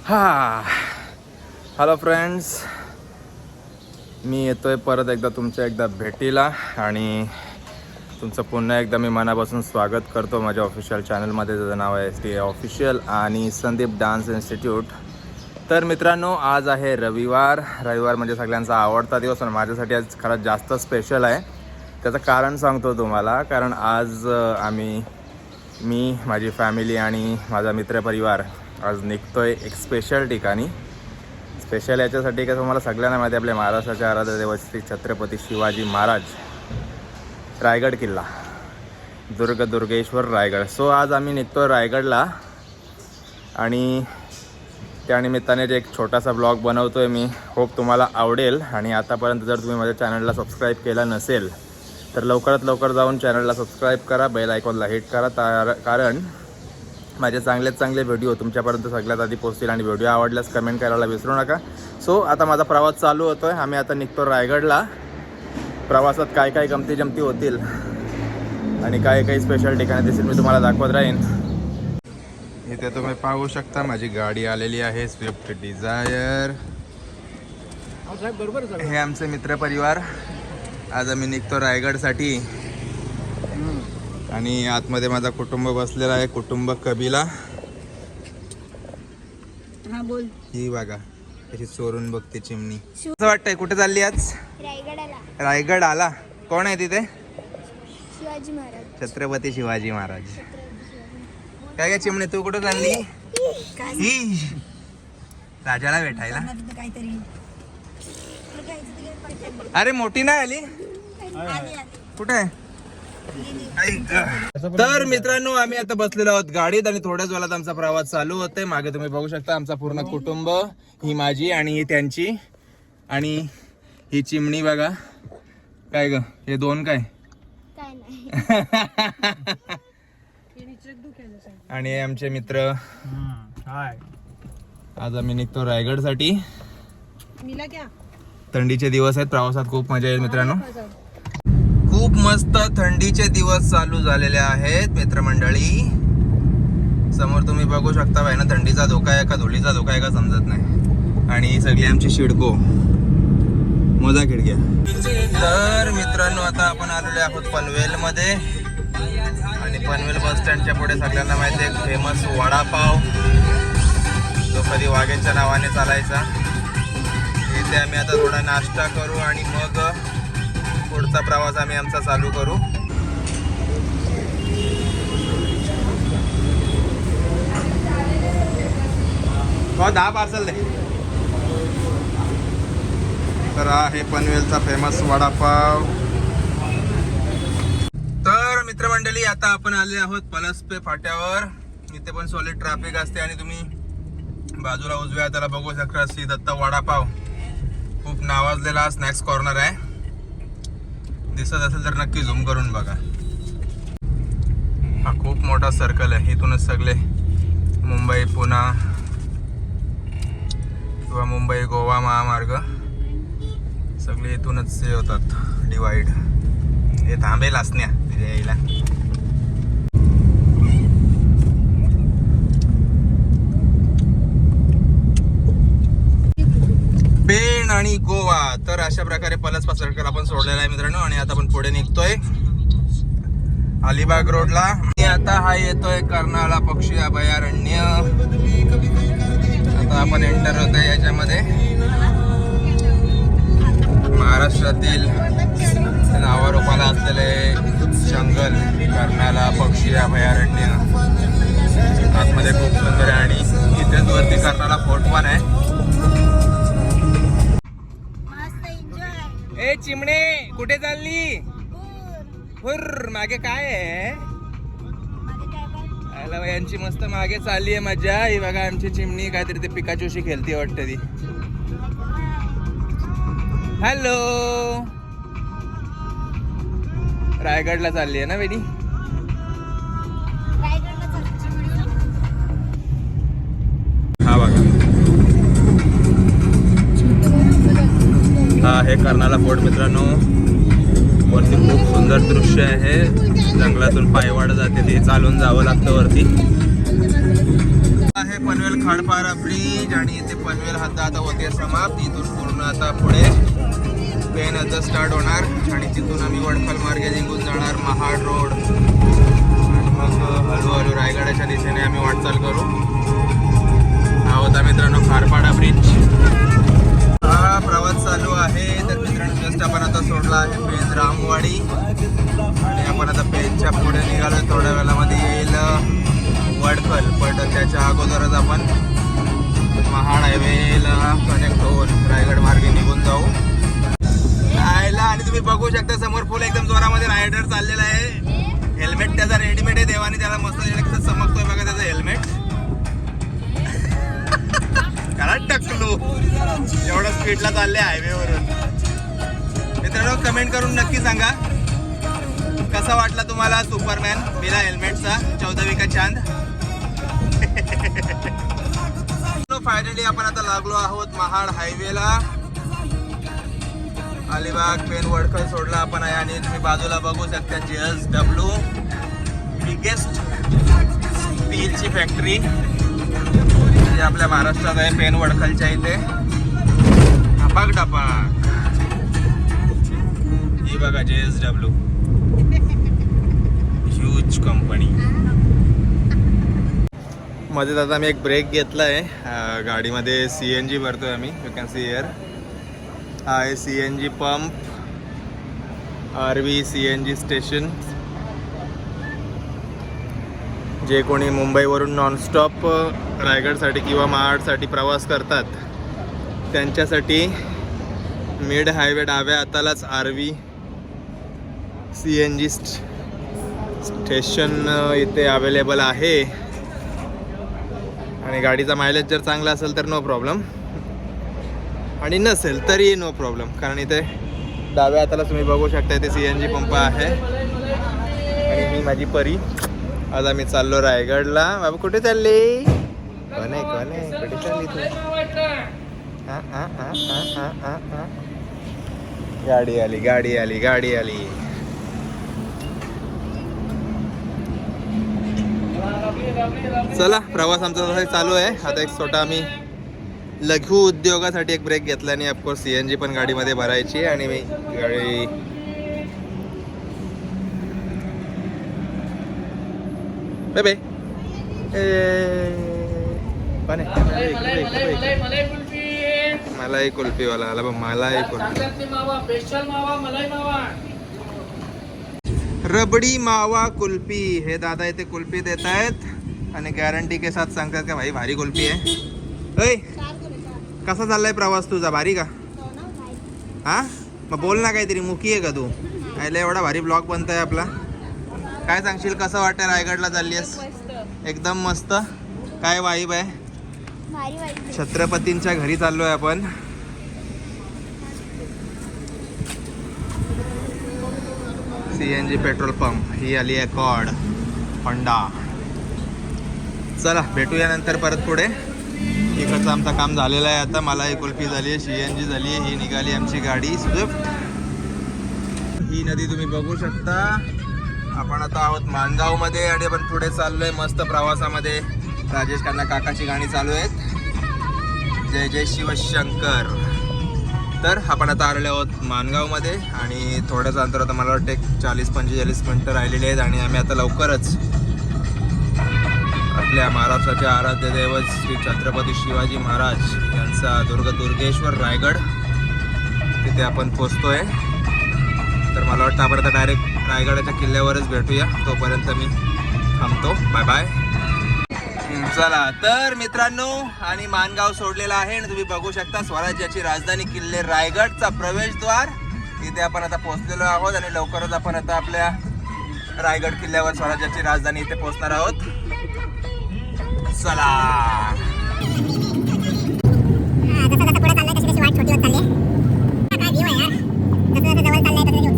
Hello friends, मी येतोय परत एकदा तुमच्या एकदा भेटीला आणि तुमचं पुन्हा एकदा मी मनापासून स्वागत करतो माझ्या ऑफिशियल चॅनलमध्ये, ज्याचं नाव आहे STA ऑफिशियल आणि संदीप डान्स इन्स्टिट्यूट. तर मित्रांनो, आज आहे रविवार म्हणजे सगळ्यांचा आवडता दिवस आणि माझ्यासाठी आज खरंच जास्त स्पेशल आहे. त्याचं कारण सांगतो तुम्हाला. कारण आज मी माझी फॅमिली आणि माझा मित्रपरिवार आज निघतोय एक स्पेशल ठिकाणी. स्पेशल याच्यासाठी का तुम्हाला सगळ्यांना माहिती, आपल्या महाराष्ट्राच्या आराध्य दैवत श्री छत्रपती शिवाजी महाराज, रायगड किल्ला, दुर्गेश्वर रायगड. सो आज आम्ही निघतोय रायगडला आणि त्यानिमित्ताने एक छोटासा ब्लॉग बनवतोय मी. होप तुम्हाला आवडेल. आणि आतापर्यंत जर तुम्ही माझ्या चॅनलला सबस्क्राईब केला नसेल तर लवकरात लवकर जाऊन चॅनलला सबस्क्राईब करा, बेल आयकॉनला हिट करा, कारण माझे चांगले व्हिडिओ तुमच्यापर्यंत सगळ्यात आधी पोहोचतील. आणि व्हिडिओ आवडल्यास कमेंट करायला विसरू नका. सो आता माझा प्रवास चालू होतो आहे. आम्ही आता निघतो रायगडला. प्रवासात काय काय गमती जमती होतील आणि काय काही स्पेशल ठिकाणी दिसेल मी तुम्हाला दाखवत राहीन. इथे तुम्ही पाहू शकता माझी गाडी आलेली आहे, स्विफ्ट डिझायर. हे आमचे मित्रपरिवार. आज आम्ही निघतो रायगडसाठी आणि आतमध्ये माझा कुटुंब बसलेला आहे, कुटुंब कबिला. हा बोल. ही बघा कशी चोरून बघते चिमणी. असं वाटतंय कुठे चालली आज? रायगड आला. कोण आहे तिथे? शिवाजी महाराज, छत्रपती शिवाजी महाराज. काय काय चिमणी, तू कुठे चालली? ही राजाला भेटायला. अरे मोठी नाही आली? कुठे आहे? तर मित्रांनो, आम्ही आता बसलेलो आहोत गाडीत आणि थोड्याच वेळात आमचा प्रवास चालू होतोय. मागे तुम्ही बघू शकता आमचा पूर्ण कुटुंब. ही माझी आणि ही त्यांची आणि ही चिमणी बघा. काय ग हे दोन काय आणि हे आमचे मित्र. आज आम्ही निघतो रायगड साठी. थंडीचे दिवस आहेत, प्रवासात खूप मजा येईल मित्रांनो. खूप मस्त थंडीचे दिवस चालू झालेले आहेत मित्रमंडळी. समोर तुम्ही बघू शकता भाई ना, थंडीचा धोका आहे का धुळीचा धोका आहे का समजत नाही. आणि ही सगळी आमची शिडको मोजा खिडक्या. तर मित्रांनो, आता आपण आलेलो आहोत पनवेल मध्ये आणि पनवेल बस स्टँडच्या पुढे सगळ्यांना माहिती आहे फेमस वडापाव, जो कधी वाघेच्या नावाने चालायचा. इथे आम्ही आता थोडा नाश्ता करू आणि मग पुढचा प्रवास आम्ही आमचा चालू करू. हो 10 पार्सल दे. तर आहे पनवेलचा फेमस वडापाव. तर मित्रमंडळी, आता आपण आले आहोत पलसपे फाट्यावर. इथे पण सॉलिड ट्रॅफिक असते आणि तुम्ही बाजूला उजव्या हाताला बघू शकता श्री दत्त वडापाव. खूप नावाजलेला स्नॅक्स कॉर्नर आहे. दिसत असेल तर नक्की झूम करून बघा. हा खूप मोठा सर्कल आहे. इथूनच सगळे मुंबई पुणे किंवा मुंबई गोवा महामार्ग सगळे इथूनच हे होतात डिवाइड. हे थांबेल असण्या तिथे यायला. पेण आणि गोवा. तर अशा प्रकारे पलसपा सर्कल आपण सोडलेला आहे मित्रांनो. आणि आता आपण पुढे निघतोय अलिबाग रोडला. आता हा येतोय कर्नाळा पक्षी अभयारण्य. आता आपण एंटर होतोय याच्यामध्ये. महाराष्ट्रातील नावारूपाला असलेले जंगल कर्नाळा पक्षी अभयारण्य आतमध्ये खूप सुंदर आहे. आणि इथेच वरती कर्नाळा फोर्ट पण आहे. ए चिमणे, कुठे चालली? हुर्र, मागे काय आहे? यांची मस्त मागे चालली आहे मजा. ही बघा आमची चिमणी काहीतरी ते पिकाचूशी खेळती वाटते ती. हॅलो, रायगडला चालली आहे ना बेटी? हा बघा, हा आहे कर्नाळा फोर्ट मित्रांनो. वरती खूप सुंदर दृश्य आहे. जंगलातून पायवाट जाते, ते चालून जावं लागतं वरती. आहे पनवेल खाडपारा ब्रिज आणि इथे पनवेल हद्द आता होते समाप्त. इथून पूर्ण आता पुढे पेन हद्द स्टार्ट होणार आणि तिथून आम्ही वडखल मार्गे निघून जाणार महाड रोड आणि मग हळूहळू रायगडाच्या दिशेने आम्ही वाटचाल करू. हा होता मित्रांनो खारपाडा ब्रिज. हा प्रवास चालू आहे. तर मित्रांनो जस्ट आपण आता सोडला आहे पेन रामवाडी आणि आपण आता पेनच्या पुढे निघालो. थोड्या वेळामध्ये येईल वडखल, पण त्याच्या अगोदरच आपण महाड हायवेला कनेक्ट होऊन रायगड मार्गे निघून जाऊ. आणि तुम्ही बघू शकता समोर फुल एकदम जोरामध्ये रायडर चाललेला आहे. हेल्मेट त्याचा रेडीमेड आहे. देवाने त्याला मस्त कसं चमकतोय बघा त्याचं हेल्मेट. त्याला टकलो एवढं स्पीडला चालले हायवेवरून. मित्रांनो कमेंट करून नक्की सांगा कसा वाटला तुम्हाला सुपरमॅन बिना हेल्मेटचा 14वी का चांद. फायनली आपण आता लागलो आहोत महाड हायवेला. अलिबाग पेन वडखल सोडला आपण आहे आणि तुम्ही बाजूला बघू शकता JSW बिगेस्ट स्टीलची फॅक्टरी जी आपल्या महाराष्ट्रात आहे पेन वडखलच्या इथे. टपाक टपाक ही बघा JSW ह्यूज कंपनी. मध्ये आता आम्ही एक ब्रेक घेतला आहे. गाडीमध्ये CNG भरतोय आम्ही. You can see here. हा आहे CNG pump, RV CNG station. जे कोणी मुंबईवरून नॉनस्टॉप रायगडसाठी किंवा महाडसाठी प्रवास करतात त्यांच्यासाठी मिड हायवे डाव्या हातालाच RV CNG स्टेशन इथे अवेलेबल आहे. आणि गाडीचा मायलेज जर चांगला असेल तर नो प्रॉब्लेम, आणि नसेल तरी नो प्रॉब्लेम, कारण इथे डाव्या हाताला तुम्ही बघू शकता इथे CNG पंप आहे. आणि ही माझी परी. आज आम्ही चाललो रायगडला. बाबा कुठे चालले? कोण आहे कुठे चालली तू? गाडी आली. चला प्रवास आमचा तसा चालू आहे. आता एक छोटा आम्ही लघु उद्योगासाठी एक ब्रेक घेतला आणि ऑफकोर्स CNG पण गाडीमध्ये भरायची. आणि मी गाडी बेबे मलाई कुल्फीवाला आला बघ. मलाई कुल्फी, रबडी मावा कुल्फी. हे दादा इथे कुल्फी देत आहेत आणि गॅरंटी के साथ सांगतात का भाई भारी कुल्फी आहे. ऐ कसा चाललाय प्रवास तुझा? भारी का? हा मग बोल ना काहीतरी. मुकी आहे का तू? आयला एवढा भारी ब्लॉग बनताय आपला. काय सांगशील कसं वाटतंय रायगडला चाललीस? एकदम मस्त. काय वाईब आहे? छत्रपतींच्या घरी चाललोय आपण. CNG petrol pump. ही आली आहे कॉड होंडा. चला भेटूया नंतर परत पुढे. इकडचं आमचं काम झालेलं आहे आता. मलाई कुल्फी झाली आहे, CNG झाली आहे. ही निघाली आमची गाडी स्विफ्ट. ही नदी तुम्ही बघू शकता. आपण आता आहोत माणगावमध्ये आणि आपण पुढे चाललोय मस्त प्रवासामध्ये. राजेश खन्ना काकाची गाणी चालू आहेत. जय जय शिवशंकर. तर आपण आता आलेलो आहोत माणगावमध्ये आणि थोड्याच अंतरात मला वाटतं 40-45 मिनटं राहिलेली आहेत. आणि आम्ही आता लवकरच आपल्या महाराष्ट्राचे आराध्य दैवत श्री छत्रपती शिवाजी महाराज यांचा दुर्गेश्वर रायगड तिथे आपण पोचतोय. तर मला वाटतं आपण आता डायरेक्ट रायगडाच्या किल्ल्यावरच भेटूया. तोपर्यंत मी थांबतो. Bye bye. चला तर मित्रांनो, आणि माणगाव सोडलेला आहे आणि तुम्ही बघू शकता स्वराज्याची राजधानी किल्ले रायगडचा प्रवेशद्वार. इथे आपण आता पोहोचलेलो आहोत आणि लवकरच आपण आता आपल्या रायगड किल्ल्यावर स्वराज्याची राजधानी इथे पोहोचणार आहोत. चला जसं पुढे चाललंय तशी वाट छोटी होत चालली. काय व्ह्यू आहे यार. जसं जवळ चाललंय तसं